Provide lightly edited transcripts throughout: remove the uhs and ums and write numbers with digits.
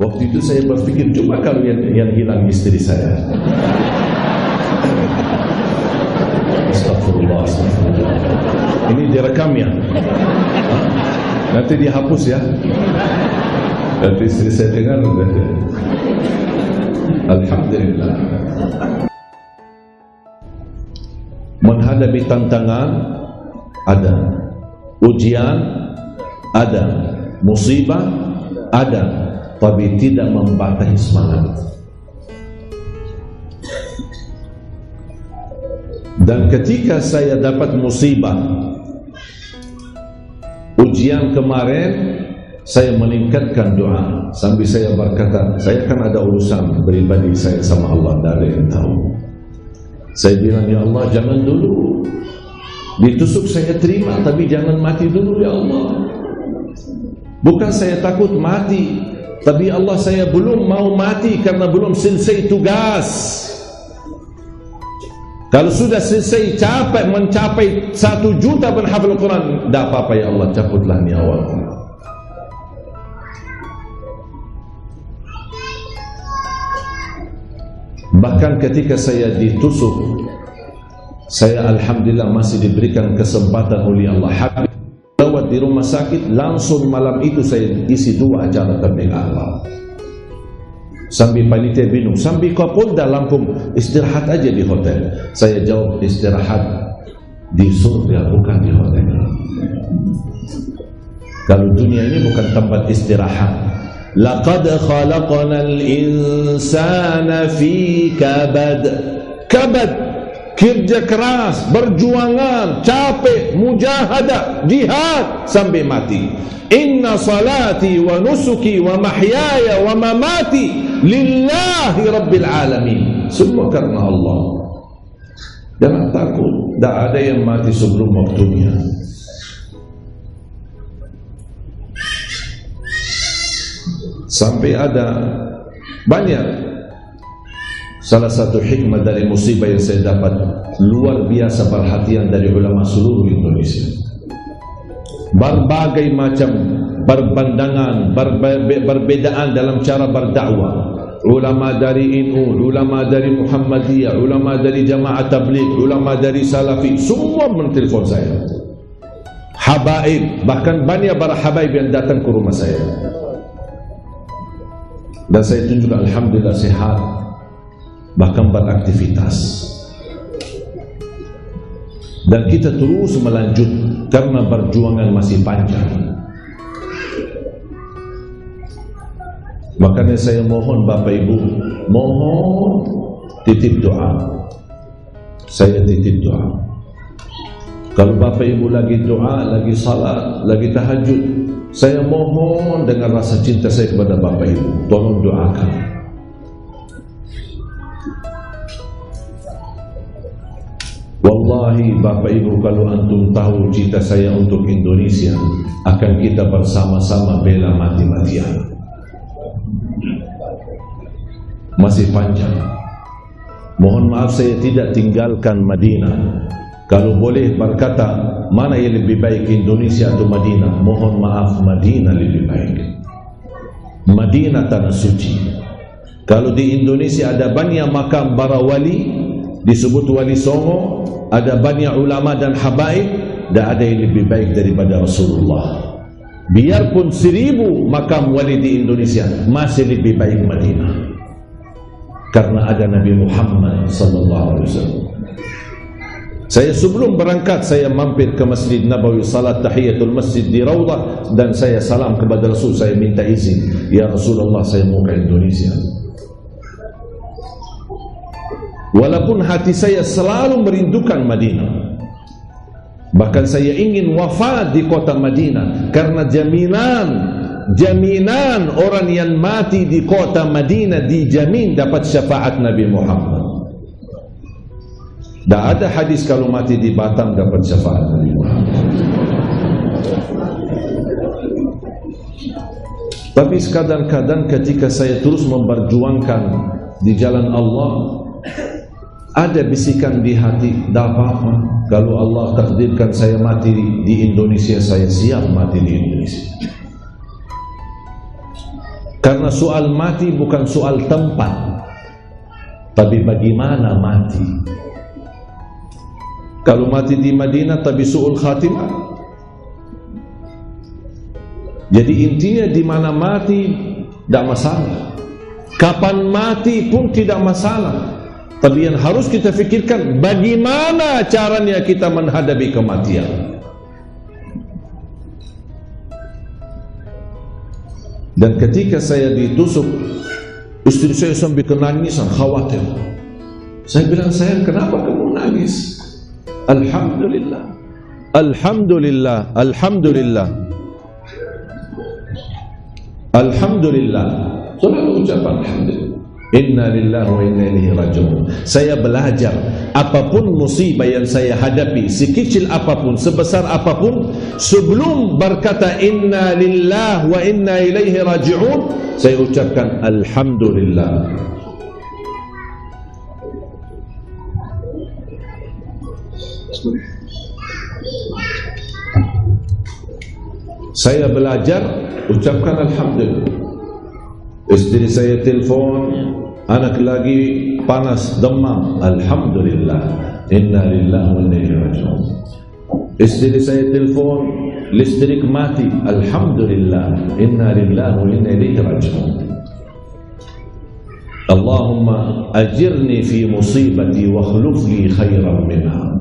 Waktu itu saya berpikir, coba kalau yang hilang istri saya. Astagfirullah. Ini direkam ya? Nanti dihapus ya? Nanti istri saya dengar. Alhamdulillah. Menghadapi tantangan ada, ujian ada, musibah ada, tapi tidak membatasi semangat. Dan ketika saya dapat musibah, ujian kemarin, saya meningkatkan doa sambil saya berkata, saya kan ada urusan pribadi saya sama Allah, tidak ada yang tahu. Saya bilang, ya Allah, jangan dulu ditusuk saya terima, tapi jangan mati dulu ya Allah. Bukan saya takut mati, tapi Allah, saya belum mau mati karena belum selesai tugas. Kalau sudah selesai capek mencapai 1 juta penghafal Quran, tidak apa-apa ya Allah, cabutlah nyawaku. Bahkan ketika saya ditusuk, saya alhamdulillah masih diberikan kesempatan oleh Allah. Habis lewat di rumah sakit, langsung malam itu saya isi 2 acara tabligh akhlak. Sambil panitia bingung, sambil Kapolda Lampung, istirahat aja di hotel. Saya jawab, istirahat di surga, bukan di hotel. Kalau dunia ini bukan tempat istirahat. Laqad khalaqnal insana fi kabad. Kabad, kerja keras, berjuangan, capek, mujahadah, jihad sampai mati. Inna salati wa nusuki wa mahyaya wa mamati lillahi rabbil alamin. Semua karena Allah. Jangan takut, tidak ada yang mati sebelum waktunya. Sampai ada banyak. Salah satu hikmah dari musibah yang saya dapat, luar biasa perhatian dari ulama seluruh Indonesia. Berbagai macam perbandingan, perbedaan dalam cara berdakwah. Ulama dari NU, ulama dari Muhammadiyah, ulama dari Jamaah Tabligh, ulama dari Salafi, semua menelpon saya. Habaib, bahkan banyak para habaib yang datang ke rumah saya. Dan saya tunjuk alhamdulillah sehat, bahkan beraktivitas. Dan kita terus melanjut karena perjuangan masih panjang. Makanya saya mohon Bapak Ibu, mohon titip doa. Saya titip doa. Kalau Bapak Ibu lagi doa, lagi salat, lagi tahajud, saya mohon dengan rasa cinta saya kepada Bapak Ibu, tolong doakan. Wallahi Bapak Ibu, kalau antum tahu cita saya untuk Indonesia, akan kita bersama-sama bela mati-matian. Masih panjang. Mohon maaf saya tidak tinggalkan Madinah. Kalau boleh berkata, mana yang lebih baik, Indonesia atau Madinah? Mohon maaf, Madinah lebih baik. Madinah tanah suci. Kalau di Indonesia ada banyak makam para wali, disebut Wali Songo, ada banyak ulama dan habaib, tidak ada yang lebih baik daripada Rasulullah. Biarpun 1000 makam wali di Indonesia, masih lebih baik Madinah, karena ada Nabi Muhammad sallallahu alaihi wasallam. Saya sebelum berangkat, saya mampir ke Masjid Nabawi, salat tahiyatul masjid di Raudah, dan saya salam kepada Rasul. Saya minta izin, ya Rasulullah, saya mau ke Indonesia. Walaupun hati saya selalu merindukan Madinah, bahkan saya ingin wafat di kota Madinah, karena jaminan orang yang mati di kota Madinah dijamin dapat syafaat Nabi Muhammad. Tak ada hadis kalau mati di Batam dapat syafaat Nabi Muhammad. Tapi kadang-kadang ketika saya terus memperjuangkan di jalan Allah, ada bisikan di hati, tak apa-apa, kalau Allah takdirkan saya mati di Indonesia, saya siap mati di Indonesia. Karena soal mati bukan soal tempat, tapi bagaimana mati. Kalau mati di Madinah tapi su'ul khatimah. Jadi intinya di mana mati tidak masalah, kapan mati pun tidak masalah. Tapi yang harus kita fikirkan, bagaimana caranya kita menghadapi kematian. Dan ketika saya ditusuk, istri saya sampai kenangisan, khawatir. Saya bilang, sayang, kenapa kamu nangis? Alhamdulillah, Alhamdulillah, Alhamdulillah, Alhamdulillah. Selalu ucapan Alhamdulillah. Inna lillahi wa inna ilaihi raji'un. Saya belajar, apapun musibah yang saya hadapi, sekecil apapun, sebesar apapun, sebelum berkata inna lillahi wa inna ilaihi raji'un, saya ucapkan Alhamdulillah. Saya belajar, ucapkan Alhamdulillah. Istri saya telefon, anak lagi panas, demam, Alhamdulillah, inna lillahi wa inna ilaihi raji'un. Istri saya telefon, listrik mati, Alhamdulillah, inna lillahi wa inna ilaihi raji'un. Allahumma ajirni fi musibati wa akhlif li khairan minha.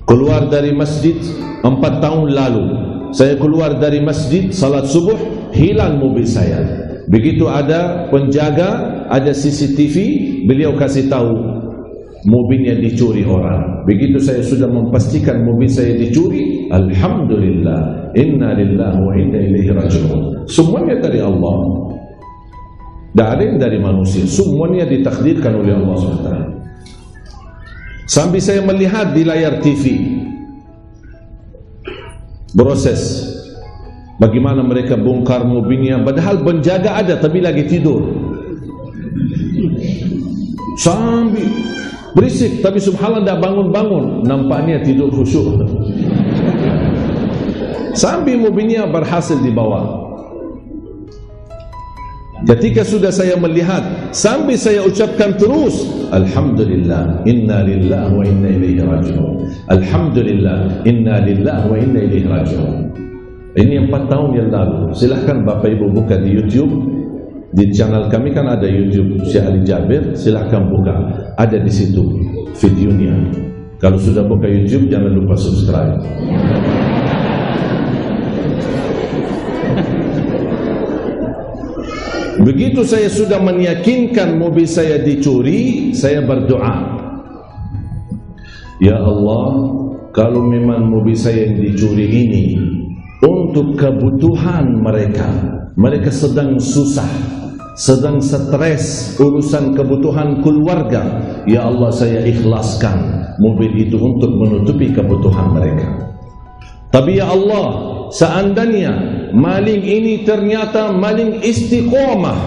Keluar dari masjid 4 tahun lalu, saya keluar dari masjid, salat subuh, hilang mobil saya. Begitu ada penjaga, ada CCTV, beliau kasih tahu mobilnya dicuri orang. Begitu saya sudah memastikan mobil saya dicuri, Alhamdulillah, inna lillahi wa inna ilaihi raji'un. Semuanya dari Allah, tidak ada yang dari manusia, semuanya ditakdirkan oleh Allah SWT. Sambil saya melihat di layar TV proses bagaimana mereka bongkar mobilnya, padahal penjaga ada tapi lagi tidur. Sambil berisik tapi subhanallah tidak bangun-bangun, nampaknya tidur khusyuk. Sambil mobilnya berhasil dibawa. Ketika sudah saya melihat, sambil saya ucapkan terus Alhamdulillah, inna lillahi wa inna ilaihi raji'un. Alhamdulillah, inna lillahi wa inna ilaihi raji'un. Ini 4 tahun yang lalu. Silahkan Bapak Ibu buka di YouTube. Di channel kami kan ada YouTube Syekh Ali Jabir, silahkan buka. Ada di situ videonya. Kalau sudah buka YouTube, jangan lupa subscribe. Begitu saya sudah meyakinkan mobil saya dicuri, saya berdoa, ya Allah, kalau memang mobil saya yang dicuri ini untuk kebutuhan mereka, mereka sedang susah, sedang stres urusan kebutuhan keluarga, ya Allah, saya ikhlaskan mobil itu untuk menutupi kebutuhan mereka. Tapi ya Allah, seandainya maling ini ternyata maling istiqomah,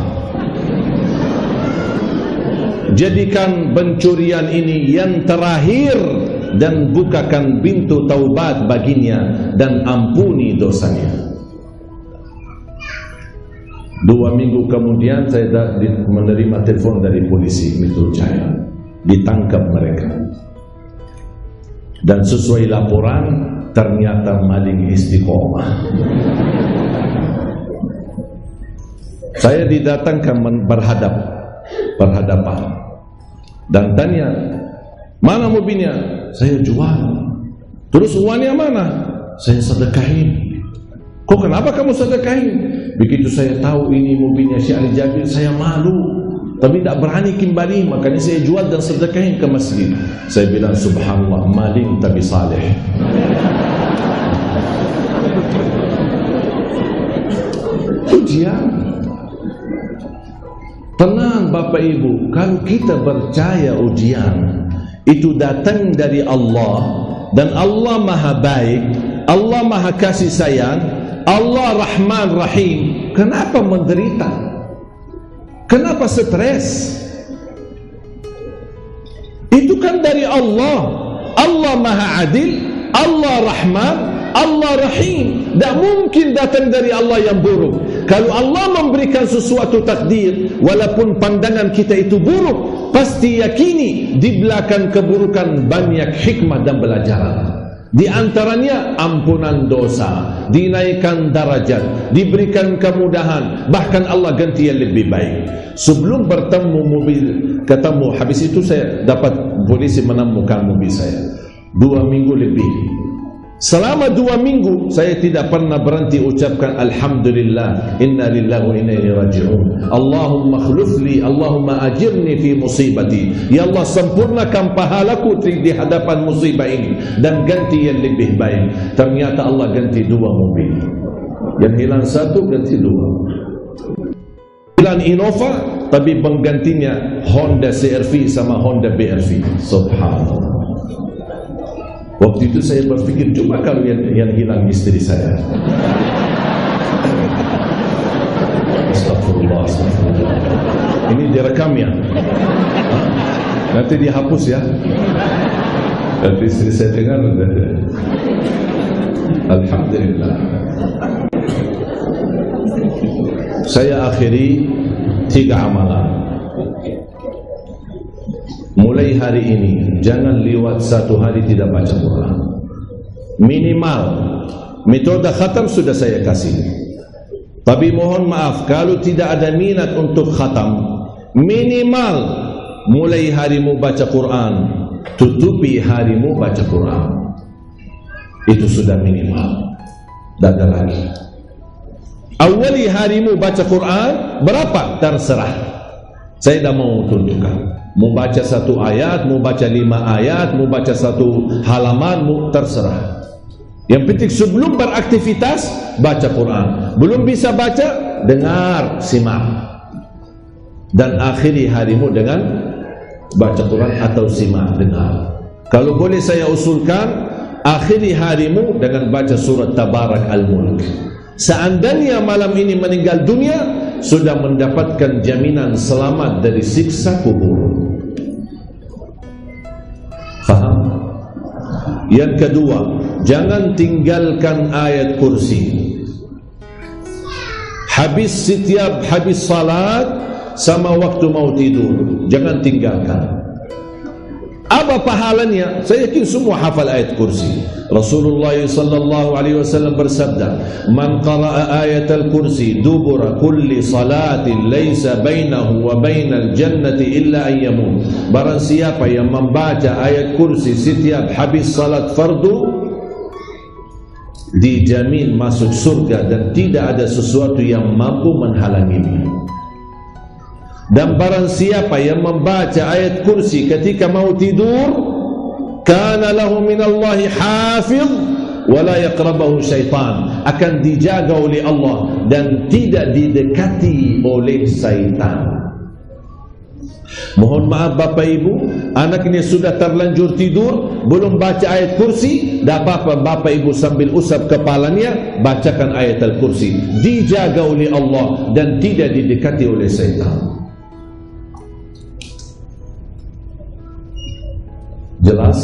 jadikan pencurian ini yang terakhir dan bukakan pintu taubat baginya dan ampuni dosanya. 2 minggu kemudian saya menerima telepon dari polisi Metro Jaya, ditangkap mereka, dan sesuai laporan ternyata maling istiqomah. Saya didatangkan berhadapan dan tanya, mana mobilnya? Saya jual. Terus uangnya mana? Saya sedekahin. Kok kenapa kamu sedekahin? Begitu saya tahu ini mobilnya Syekh Ali Jabir, saya malu, tapi tak berani kembali, makanya saya jual dan sedekahin ke masjid. Saya bilang, subhanallah, maling tapi saleh. Ujian. Tenang Bapak Ibu, kalau kita percaya ujian itu datang dari Allah, dan Allah Maha Baik, Allah Maha Kasih Sayang, Allah Rahman Rahim, kenapa menderita? Kenapa stres? Itu kan dari Allah. Allah Maha Adil, Allah Rahman, Allah Rahim. Tak mungkin datang dari Allah yang buruk. Kalau Allah memberikan sesuatu takdir, walaupun pandangan kita itu buruk, pasti yakini di belakang keburukan banyak hikmah dan pelajaran. Di antaranya ampunan dosa, dinaikkan darajat, diberikan kemudahan, bahkan Allah ganti yang lebih baik. Sebelum ketemu, habis itu saya dapat polisi menemukan mobil saya 2 minggu lebih. Selama 2 minggu saya tidak pernah berhenti ucapkan Alhamdulillah, inna lillahi wa inna ilaihi raji'un, Allahumma akhlifli, Allahumma ajirni fi musibati. Ya Allah, sempurnakan pahalaku di hadapan musibah ini dan ganti yang lebih baik. Ternyata Allah ganti 2 mobil. Yang hilang 1 ganti 2. Hilang Innova, tapi penggantinya Honda CR-V sama Honda BR-V. Subhanallah. Waktu itu saya berpikir, coba kalau yang hilang istri saya. Astagfirullah, astagfirullah. Ini direkam ya. Nanti dihapus ya. Nanti istri saya dengar. Alhamdulillah. Saya akhiri 3 amalan. Mulai hari ini jangan lewat 1 hari tidak baca Quran. Minimal metode khatam sudah saya kasih. Tapi mohon maaf kalau tidak ada minat untuk khatam, minimal mulai harimu baca Quran, tutupi harimu baca Quran. Itu sudah minimal. Tak ada lagi. Awali harimu baca Quran, berapa? Terserah. Saya dah mau tentukan. Mau baca 1 ayat, mau baca 5 ayat, mau baca 1 halaman, mau terserah. Yang penting sebelum beraktivitas baca Quran. Belum bisa baca, dengar, simak. Dan akhiri harimu dengan baca Quran atau simak, dengar. Kalau boleh saya usulkan, akhiri harimu dengan baca surat Tabarak Al-Mulk. Seandainya malam ini meninggal dunia, sudah mendapatkan jaminan selamat dari siksa kubur. Faham? Yang kedua, jangan tinggalkan ayat kursi. Setiap habis salat sama waktu mau tidur, jangan tinggalkan. Apa pahalanya? Saya yakin semua hafal ayat kursi. Rasulullah sallallahu alaihi wasallam bersabda, "Man qara'a ayatal kursi dubura kulli salatin laisa bainahu wa bainal jannati illa an yamut." Barang siapa yang membaca ayat kursi setiap habis salat fardu, dijamin masuk surga dan tidak ada sesuatu yang mampu menghalanginya. Dan barang siapa yang membaca ayat kursi ketika mau tidur, kana lahu minallahi hafiz wa la yaqrabuhu syaitan, akan dijaga oleh Allah dan tidak didekati oleh syaitan. Mohon maaf Bapak Ibu, anaknya sudah terlanjur tidur, belum baca ayat kursi, tak apa-apa Bapak Ibu sambil usap kepalanya, bacakan ayat al-kursi. Dijaga oleh Allah dan tidak didekati oleh syaitan. Jelas?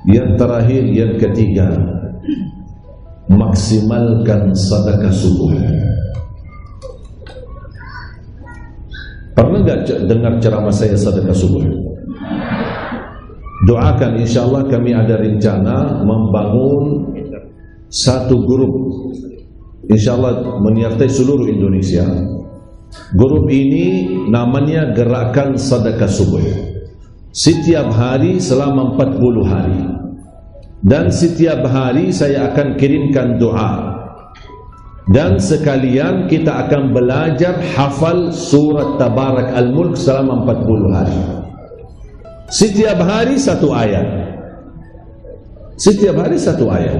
Yang terakhir, yang ketiga, maksimalkan sedekah subuh. Pernah enggak dengar ceramah saya sedekah subuh? Doakan, insyaallah kami ada rencana membangun satu grup, insyaallah menyertai seluruh Indonesia. Grup ini namanya Gerakan Sedekah Subuh. Setiap hari selama 40 hari. Dan setiap hari saya akan kirimkan doa. Dan sekalian kita akan belajar hafal surat Tabarak Al-Mulk selama 40 hari. Setiap hari 1 ayat. Setiap hari 1 ayat.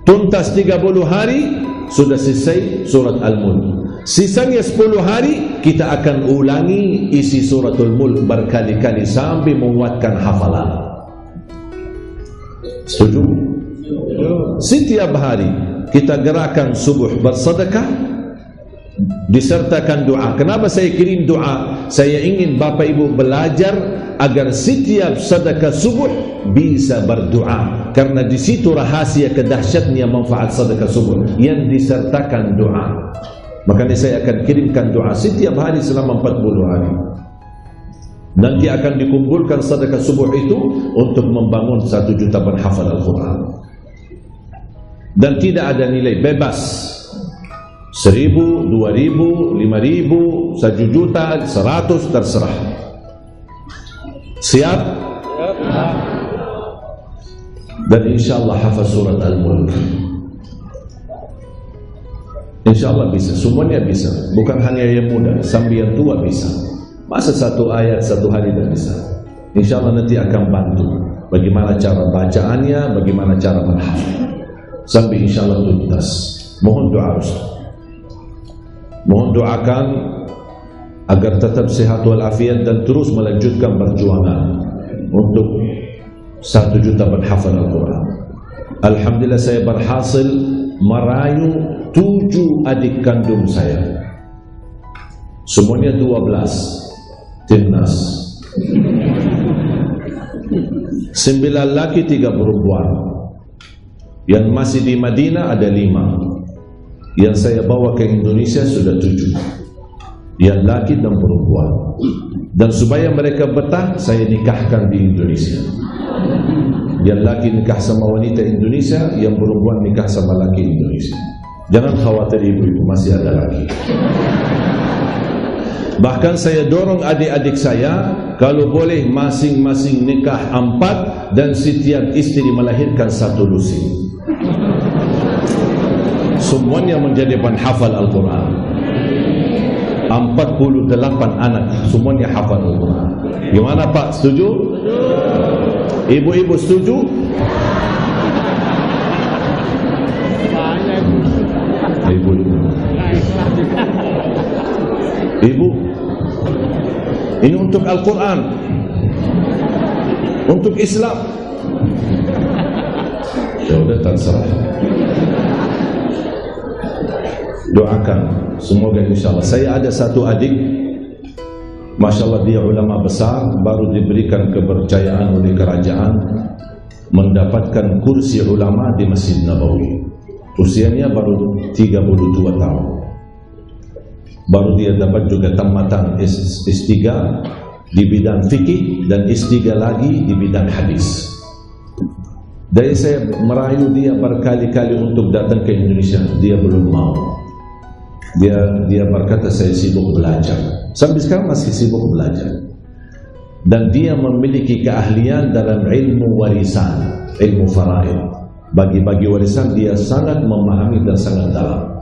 Tuntas 30 hari sudah selesai surat Al-Mulk. Sisanya 10 hari kita akan ulangi isi suratul Mulk berkali-kali sampai menguatkan hafalan. Setuju? Setiap hari kita gerakan subuh bersedekah, disertakan doa. Kenapa saya kirim doa? Saya ingin Bapak Ibu belajar agar setiap sedekah subuh bisa berdoa, karena di situ rahasia kedahsyatnya manfaat sedekah subuh yang disertakan doa. Makanya saya akan kirimkan doa setiap hari selama 40 hari. Nanti akan dikumpulkan sedekah subuh itu untuk membangun 1 juta penghafal Al-Quran. Dan tidak ada nilai, bebas. 1.000, 2.000, 5.000, 1 juta, 100, terserah. Siap? Dan insyaAllah hafaz surat Al-Mulk. InsyaAllah bisa, semuanya bisa. Bukan hanya yang muda, sambil yang tua bisa. Masa 1 ayat 1 hari tidak bisa? InsyaAllah nanti akan bantu bagaimana cara bacaannya, bagaimana cara menghafal, sampai insyaAllah tuntas. Mohon doa Ustaz. Mohon doakan agar tetap sehat walafiat dan terus melanjutkan perjuangan untuk 1 juta penghafal Al-Quran. Alhamdulillah saya berhasil merayu 7 adik kandung saya. Semuanya 12 timnas. 9 laki 3 perempuan. Yang masih di Madinah ada 5. Yang saya bawa ke Indonesia sudah 7. Yang laki dan perempuan. Dan supaya mereka betah, saya nikahkan di Indonesia. Yang laki nikah sama wanita Indonesia, yang perempuan nikah sama laki Indonesia. Jangan khawatir ibu-ibu, masih ada lagi. Bahkan saya dorong adik-adik saya, kalau boleh masing-masing nikah 4 dan setiap istri melahirkan 1 lusin. Semuanya menjadi penghafal Al-Quran. 48 anak, semuanya hafal Al-Quran. Gimana Pak, setuju? Ibu-ibu setuju? Ibu-ibu, ibu, ini untuk Al-Quran, untuk Islam. Ya udah, terserah. Doakan semoga insyaAllah. Saya ada 1 adik, Masya Allah, dia ulama besar, baru diberikan kepercayaan oleh kerajaan mendapatkan kursi ulama di Masjid Nabawi. Usianya baru 32 tahun. Baru dia dapat juga tamatan S3 di bidang fikih dan S3 lagi di bidang hadis. Dari saya merayu dia berkali-kali untuk datang ke Indonesia, dia belum mau. Dia berkata saya sibuk belajar. Sampai sekarang masih sibuk belajar. Dan dia memiliki keahlian dalam ilmu warisan, ilmu faraid. Bagi-bagi warisan dia sangat memahami dan sangat dalam.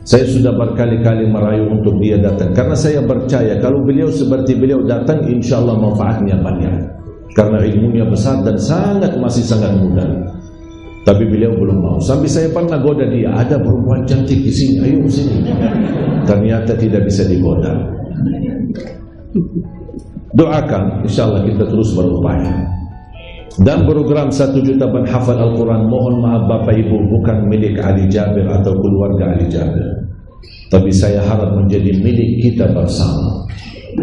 Saya sudah berkali-kali merayu untuk dia datang, karena saya percaya kalau beliau seperti beliau datang, insya Allah manfaatnya banyak. Karena ilmunya besar dan masih sangat muda. Tapi beliau belum mau. Sampai saya pernah goda dia, ada perempuan cantik di sini, ayo sini. Ternyata tidak bisa digoda. Doakan, insya Allah kita terus berupaya. Dan program 1 juta penghafal Al-Quran, mohon maaf Bapak Ibu, bukan milik Ali Jabir atau keluarga Ali Jabir, tapi saya harap menjadi milik kita bersama.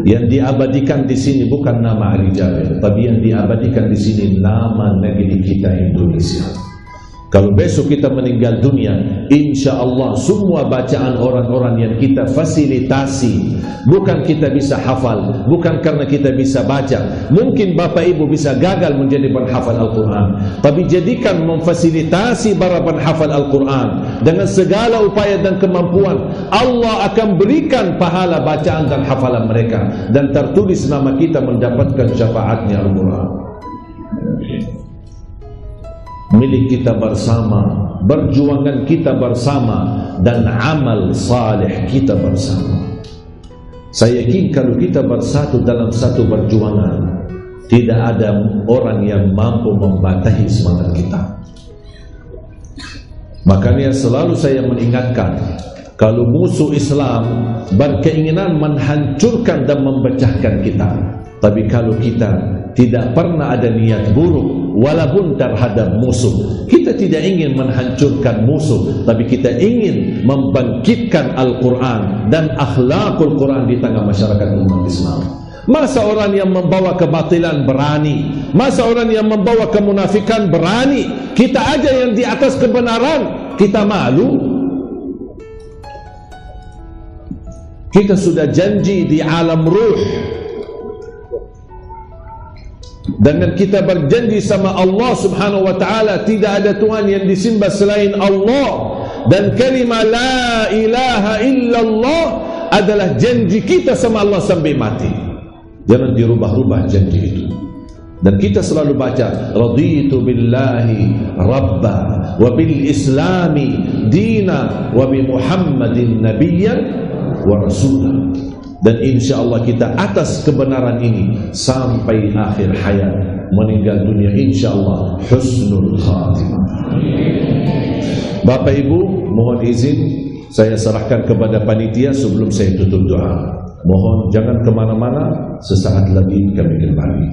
Yang diabadikan di sini bukan nama Ali Jabir, tapi yang diabadikan di sini nama negeri kita Indonesia. Kalau besok kita meninggal dunia, insya Allah semua bacaan orang-orang yang kita fasilitasi, bukan kita bisa hafal, bukan karena kita bisa baca. Mungkin Bapak Ibu bisa gagal menjadi penghafal Al-Quran, tapi jadikan memfasilitasi para penghafal Al-Quran dengan segala upaya dan kemampuan. Allah akan berikan pahala bacaan dan hafalan mereka, dan tertulis nama kita mendapatkan syafaatnya Al-Quran. Milik kita bersama, perjuangan kita bersama, dan amal saleh kita bersama. Saya yakin kalau kita bersatu dalam satu perjuangan, tidak ada orang yang mampu membatasi semangat kita. Makanya selalu saya mengingatkan, kalau musuh Islam berkeinginan menghancurkan dan memecahkan kita, tapi kalau kita tidak pernah ada niat buruk, walaupun terhadap musuh. Kita tidak ingin menghancurkan musuh, tapi kita ingin membangkitkan Al-Quran dan akhlakul Quran di tengah masyarakat umat Islam. Masa orang yang membawa kebatilan berani, masa orang yang membawa kemunafikan berani, kita aja yang di atas kebenaran, kita malu. Kita sudah janji di alam ruh, dengan kita berjanji sama Allah Subhanahu wa ta'ala, tidak ada Tuhan yang disembah selain Allah, dan kalimah la ilaha illallah adalah janji kita sama Allah sampai mati. Jangan dirubah-rubah janji itu. Dan kita selalu baca, raditu billahi rabba wa bil islami dina wa bi Muhammadin nabiyyan wa rasulah. Dan insyaAllah kita atas kebenaran ini sampai akhir hayat, meninggal dunia insyaAllah husnul khatimah. Bapak Ibu, mohon izin saya serahkan kepada panitia sebelum saya tutup doa. Mohon jangan kemana-mana, sesaat lagi kami kembali.